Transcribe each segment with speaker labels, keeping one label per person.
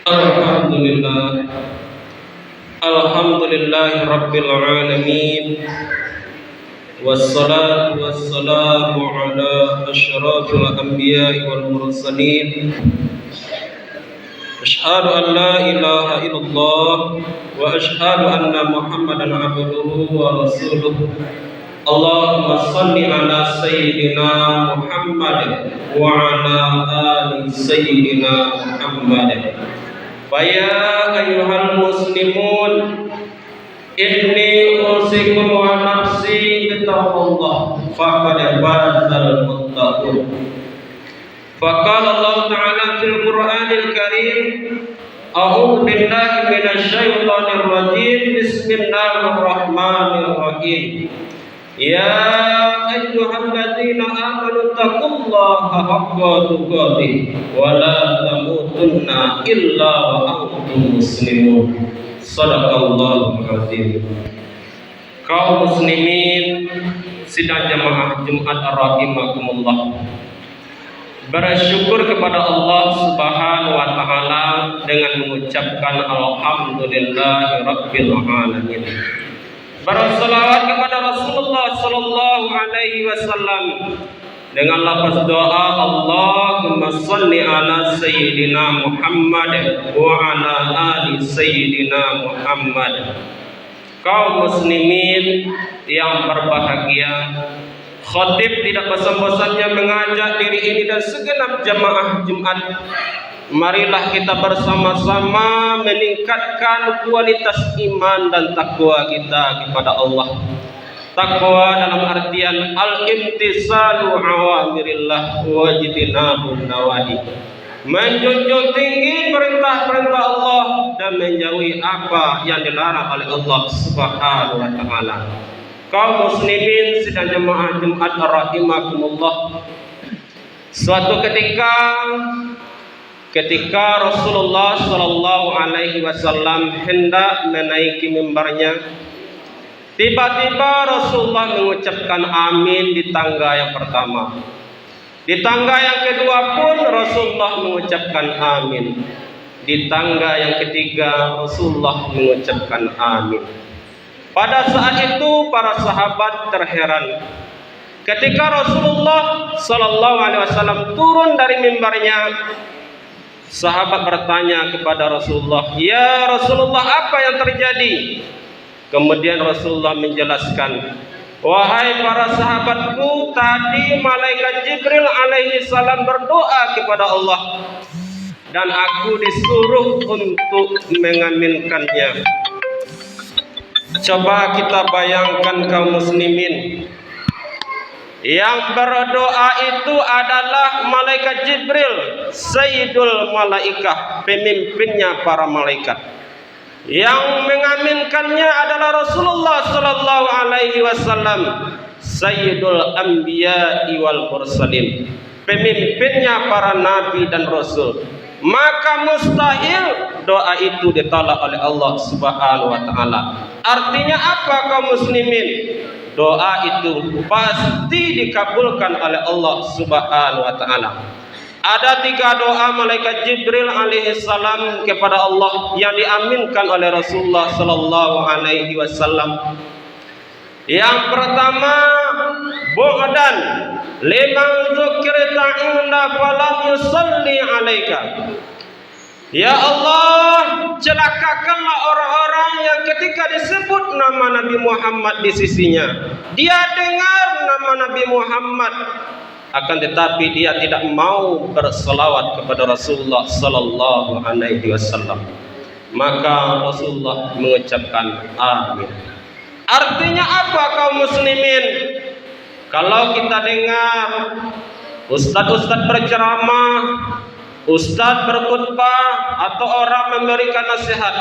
Speaker 1: Alhamdulillah, Alhamdulillahi Rabbil Alamin. Wassalatu wassalamu ala asyrafil anbiya'i wal mursalin. Asyhadu an la ilaha illallah wa asyhadu anna Muhammadan abduhu wa rasuluh. Allahumma salli ala sayyidina Muhammad wa ala ali sayyidina Muhammad. Faya ayyuhal muslimun, inni usikum wa nafsi bitaqwallah faqad fazal muttaqun. Faqala Allah Ta'ala fil Qur'anil Karim, a'udzu billahi minasy syaithanir rajim. Bismillahirrahmanirrahim. Ya ayyuhalladzina amanu taqullaha haqqa tuqatih wa la tamutunna illa wa antum muslimun. Shadaqallahul azim. Kaum muslimin sidang jamaah Jumat rahimakumullah, bersyukur kepada Allah Subhanahu wa taala dengan mengucapkan alhamdulillahi rabbil alamin. Bersalawat kepada Rasulullah sallallahu alaihi wasallam dengan lafaz doa, Allahumma shalli ala sayyidina Muhammad wa ala ali sayyidina Muhammad. Kaum muslimin yang berbahagia, khatib tidak bosan-bosannya mengajak diri ini dan segenap jamaah Jumat, marilah kita bersama-sama meningkatkan kualitas iman dan takwa kita kepada Allah. Takwa dalam artian al-imtisalu awamirillah wa jtinabun nawahi, menjunjung tinggi perintah-perintah Allah dan menjauhi apa yang dilarang oleh Allah Subhanahu wa taala. Kaum muslimin sidang jemaah Jumat rahimakumullah, suatu ketika Rasulullah sallallahu alaihi wasallam hendak menaiki mimbarnya, tiba-tiba Rasulullah mengucapkan amin di tangga yang pertama. Di tangga yang kedua pun Rasulullah mengucapkan amin. Di tangga yang ketiga Rasulullah mengucapkan amin. Pada saat itu para sahabat terheran ketika Rasulullah sallallahu alaihi wasallam turun dari mimbarnya. Sahabat bertanya kepada Rasulullah, "Ya Rasulullah, apa yang terjadi?" Kemudian Rasulullah menjelaskan, "Wahai para sahabatku, tadi malaikat Jibril alaihi salam berdoa kepada Allah dan aku disuruh untuk mengaminkannya." Coba kita bayangkan kaum muslimin, yang berdoa itu adalah malaikat Jibril, Sayyidul Malaikah, pemimpinnya para malaikat. Yang mengaminkannya adalah Rasulullah sallallahu alaihi wasallam, Sayyidul Anbiya'i wal Mursalin, pemimpinnya para nabi dan rasul. Maka mustahil doa itu ditolak oleh Allah Subhanahu wa taala. Artinya apa kaum muslimin? Doa itu pasti dikabulkan oleh Allah Subhanahu wa taala. Ada 3 doa malaikat Jibril alaihi salam kepada Allah yang diaminkan oleh Rasulullah sallallahu alaihi wasallam. Yang pertama, bu'dan liman dzukirta inna falam yusalli alaika. Ya Allah, celakakanlah orang-orang yang ketika disebut nama Nabi Muhammad di sisinya, dia dengar nama Nabi Muhammad, akan tetapi dia tidak mau berselawat kepada Rasulullah sallallahu alaihi wasallam. Maka Rasulullah mengucapkan amin. Artinya apa kaum muslimin? Kalau kita dengar ustaz-ustaz berceramah, ustaz berkhutbah, atau orang memberikan nasihat,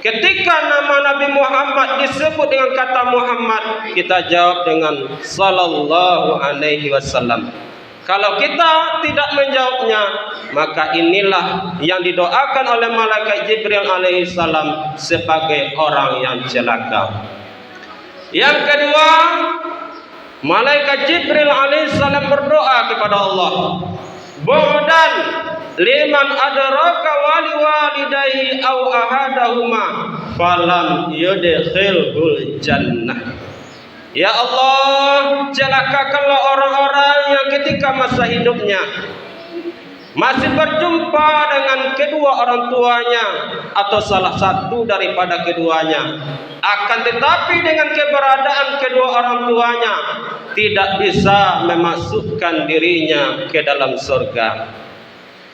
Speaker 1: ketika nama Nabi Muhammad disebut dengan kata Muhammad, kita jawab dengan sallallahu alaihi wasallam. Kalau kita tidak menjawabnya, maka inilah yang didoakan oleh malaikat Jibril alaihi salam sebagai orang yang celaka. Yang kedua, malaikat Jibril alaihi salam berdoa kepada Allah, "Bu'dan liman adraka wali ahadahuma falam yudkhilhul jannah. Ya Allah, celakakanlah orang-orang yang ketika masa hidupnya masih berjumpa dengan kedua orang tuanya atau salah satu daripada keduanya, akan tetapi dengan keberadaan kedua orang tuanya tidak bisa memasukkan dirinya ke dalam surga.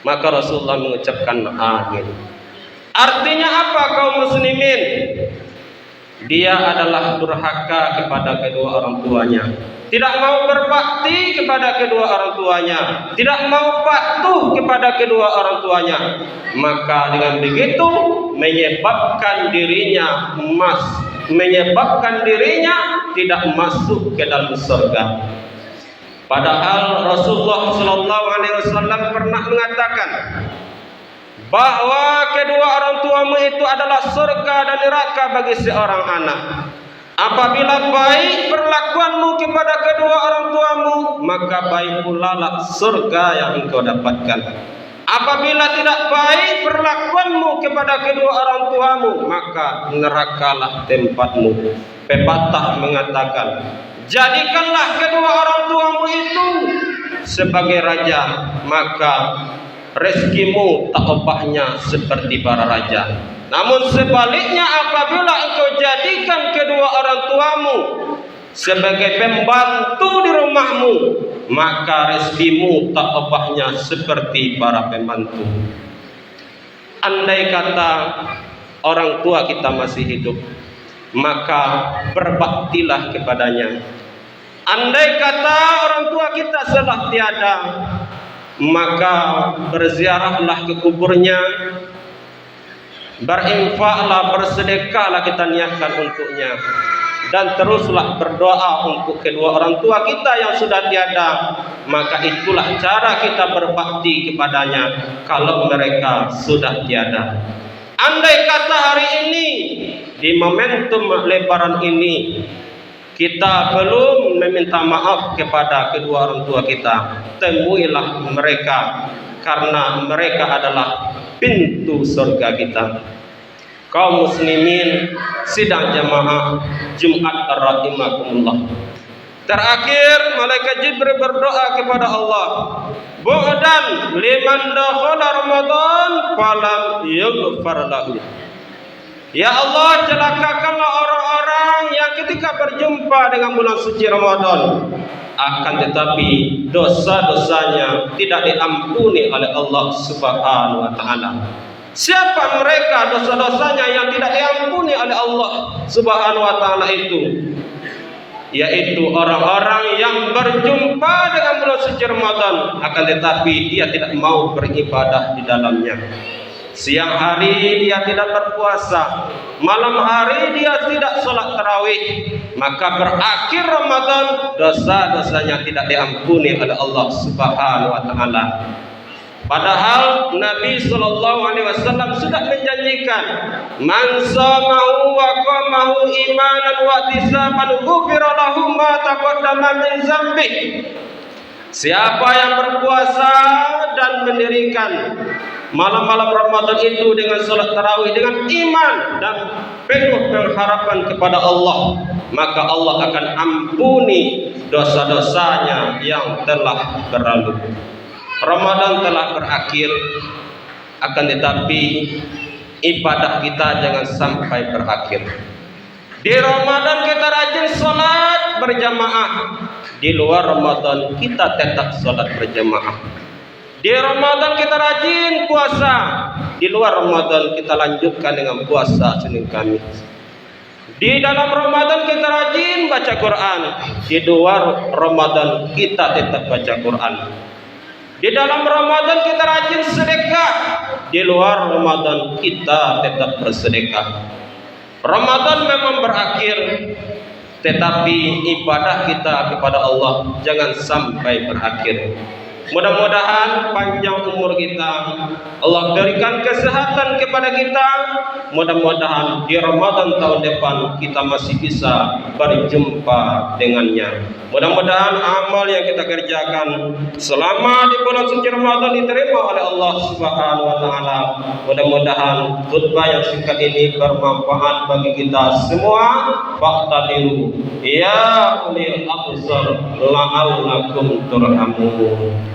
Speaker 1: Maka Rasulullah mengucapkan amin. Artinya apa kaum muslimin? Dia adalah durhaka kepada kedua orang tuanya, tidak mau berbakti kepada kedua orang tuanya, tidak mau patuh kepada kedua orang tuanya. Maka dengan begitu menyebabkan dirinya tidak masuk ke dalam surga. Padahal Rasulullah sallallahu alaihi wasallam pernah mengatakan bahwa kedua orang tuamu itu adalah surga dan neraka bagi seorang anak. Apabila baik perlakuanmu kepada kedua orang tuamu, maka baik pula lah surga yang engkau dapatkan. Apabila tidak baik perlakuanmu kepada kedua orang tuamu, maka nerakalah tempatmu. Pepatah mengatakan, jadikanlah kedua orang tuamu itu sebagai raja, maka rezekimu tak opahnya seperti para raja. Namun sebaliknya, apabila engkau jadikan kedua orang tuamu sebagai pembantu di rumahmu, maka rezekimu tak opahnya seperti para pembantu. Andai kata orang tua kita masih hidup, maka berbaktilah kepadanya. Andai kata orang tua kita sudah tiada, maka berziarahlah ke kuburnya, berinfaklah, bersedekahlah kita niatkan untuknya, dan teruslah berdoa untuk kedua orang tua kita yang sudah tiada. Maka itulah cara kita berbakti kepadanya kalau mereka sudah tiada. Andai kata hari ini di momentum lebaran ini kita belum meminta maaf kepada kedua orang tua kita, temuilah mereka, karena mereka adalah pintu surga kita. Kaum muslimin sidang jamaah Jumat rahimakumullah. Terakhir malaikat Jibril berdoa kepada Allah, bu'dan liman dakhala Ramadan falam yughfar lahu. Ya Allah, celakakanlah orang-orang yang ketika berjumpa dengan bulan suci Ramadan, akan tetapi dosa-dosanya tidak diampuni oleh Allah Subhanahu wa taala. Siapa mereka dosa-dosanya yang tidak diampuni oleh Allah Subhanahu wa taala itu? Yaitu orang-orang yang berjumpa dengan bulan suci Ramadan, akan tetapi dia tidak mau beribadah di dalamnya. Siang hari dia tidak berpuasa, malam hari dia tidak sholat tarawih, maka berakhir Ramadan dosa-dosanya tidak diampuni oleh Allah Subhanahu wa taala. Padahal Nabi sallallahu alaihi wasallam sudah menjanjikan, man shamahu wa qamahu imanan wa ihtisaban ghufira lahu ma taqaddama min dzambi. Siapa yang berpuasa dan mendirikan malam-malam Ramadan itu dengan salat tarawih, dengan iman dan penuh pengharapan kepada Allah, maka Allah akan ampuni dosa-dosanya yang telah berlalu. Ramadan telah berakhir, akan tetapi ibadah kita jangan sampai berakhir. Di Ramadan kita rajin salat berjamaah, di luar Ramadan kita tetap salat berjamaah. Di Ramadan kita rajin puasa, di luar Ramadan kita lanjutkan dengan puasa Senin Kamis. Di dalam Ramadan kita rajin baca Quran, di luar Ramadan kita tetap baca Quran. Di dalam Ramadan kita rajin sedekah, di luar Ramadan kita tetap bersedekah. Ramadan memang berakhir, tetapi ibadah kita kepada Allah jangan sampai berakhir. Mudah-mudahan panjang umur kita, Allah berikan kesehatan kepada kita. Mudah-mudahan di Ramadan tahun depan kita masih bisa berjumpa dengannya. Mudah-mudahan amal yang kita kerjakan selama di bulan suci Ramadan diterima oleh Allah Subhanahu wa taala. Mudah-mudahan khutbah yang singkat ini bermanfaat bagi kita semua. Faqtadiru ya ulil absar la'allakum turhamun.